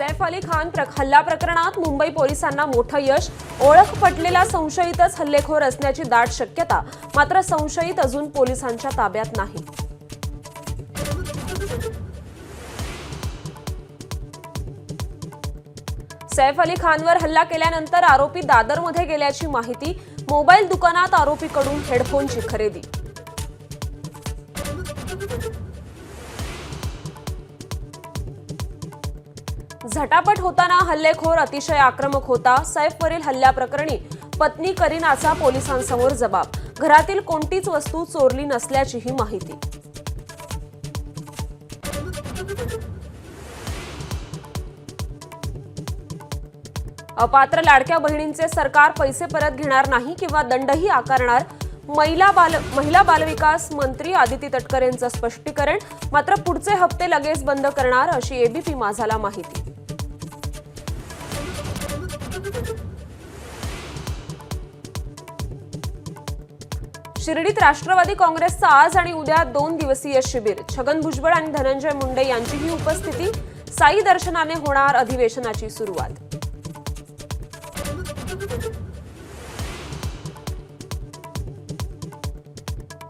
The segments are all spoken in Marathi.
सैफ अली खान हल्ला प्रकरणात मुंबई पोलिसांना मोठं यश। ओळख पटलेला संशयितच हल्लेखोर असण्याची दाट शक्यता, मात्र संशयित अजून पोलिसांच्या ताब्यात नाही। सैफ अली खानवर हल्ला केल्यानंतर आरोपी दादरमध्ये गेल्याची माहिती। मोबाईल दुकानात आरोपीकडून हेडफोनची खरेदी। झटापट होताना हल्लेखोर अतिशय आक्रमक होता। सैफवरील हल्ल्याप्रकरणी पत्नी करीनाचा पोलिसांसमोर जबाब। घरातील कोणतीच वस्तू चोरली नसल्याचीही माहिती। अपात्र लाडक्या बहिणींचे सरकार पैसे परत घेणार नाही किंवा दंडही आकारणार। महिला बालविकास मंत्री आदिती तटकरे यांचं स्पष्टीकरण। मात्र पुढचे हप्ते लगेच बंद करणार अशी एबीपी माझाला माहिती। शिर्डीत राष्ट्रवादी काँग्रेसचं आज आणि उद्या 2 दिवसीय शिबिर। छगन भुजबळ आणि धनंजय मुंडे यांचीही उपस्थिती। साई दर्शनाने होणार अधिवेशनाची सुरुवात।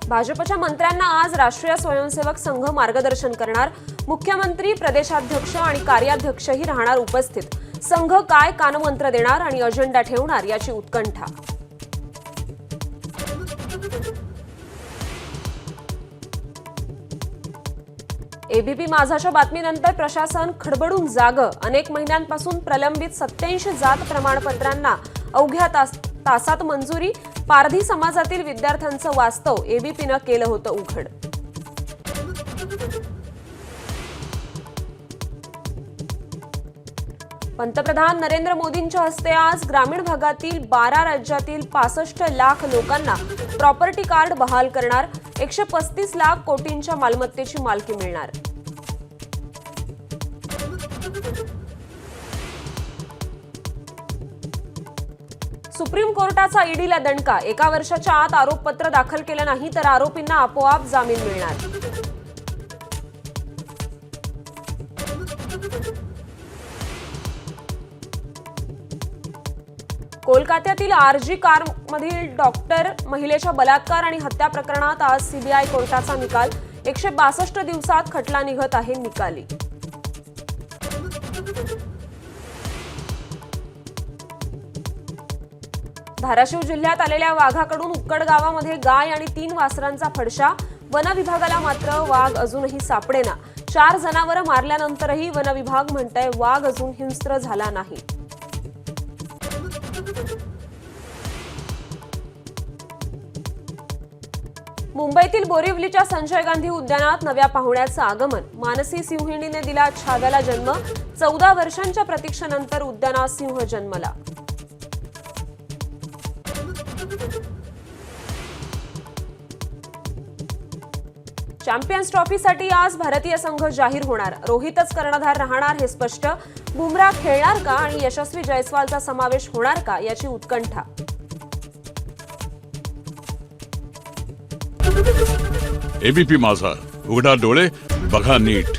भाजपच्या मंत्र्यांना आज राष्ट्रीय स्वयंसेवक संघ मार्गदर्शन करणार। मुख्यमंत्री, प्रदेशाध्यक्ष आणि कार्याध्यक्षही राहणार उपस्थित। संघ काय कानमंत्र देणार आणि अजेंडा ठेवणार याची उत्कंठा। एबीपी माझाच्या बातमीनंतर प्रशासन खडबडून जागं। अनेक महिन्यांपासून प्रलंबित 87 जात प्रमाणपत्रांना अवघ्या तासात मंजुरी। पारधी समाजातील विद्यार्थ्यांचं वास्तव एबीपीनं केलं होतं उघड। पंतप्रधान नरेंद्र मोदींच्या हस्ते आज ग्रामीण भागातील 12 राज्यातील 65 लाख लोकांना प्रॉपर्टी कार्ड बहाल करणार। 135 लाख कोटींच्या मालमत्तेची मालकी मिळणार। सुप्रीम कोर्टाचा ईडीला दणका। 1 वर्षाच्या आत आरोपपत्र दाखल केलं नाही तर आरोपींना आपोआप जामीन मिळणार। कोलकात्यातील आरजी कारमधील डॉक्टर महिलेच्या बलात्कार आणि हत्या प्रकरणात आज सीबीआय कोर्टाचा निकाल। 162 दिवसात खटला निघत आहे निकाली। धाराशिव जिल्ह्यात आलेल्या वाघाकडून उक्कड गावामध्ये गाय आणि 3 वासरांचा फडशा। वन विभागाला मात्र वाघ अजूनही सापडेना। 4 जनावरं मारल्यानंतरही वन विभाग म्हणतंय वाघ अजून हिंस्त्र झाला नाही। मुंबईतील बोरिवलीच्या संजय गांधी उद्यानात नव्या पाहुण्याचं आगमन। मानसी सिंहिणीने दिला छाव्याला जन्म। 14 वर्षांच्या प्रतीक्षेनंतर उद्यानात सिंह जन्मला। चॅम्पियन्स ट्रॉफीसाठी आज भारतीय संघ जाहीर होणार। रोहितच कर्णधार राहणार हे स्पष्ट। बुमराह खेळणार का आणि यशस्वी जयस्वालचा समावेश होणार का याची उत्कंठा। एबीपी माझा, उघडा डोळे बघा नीट।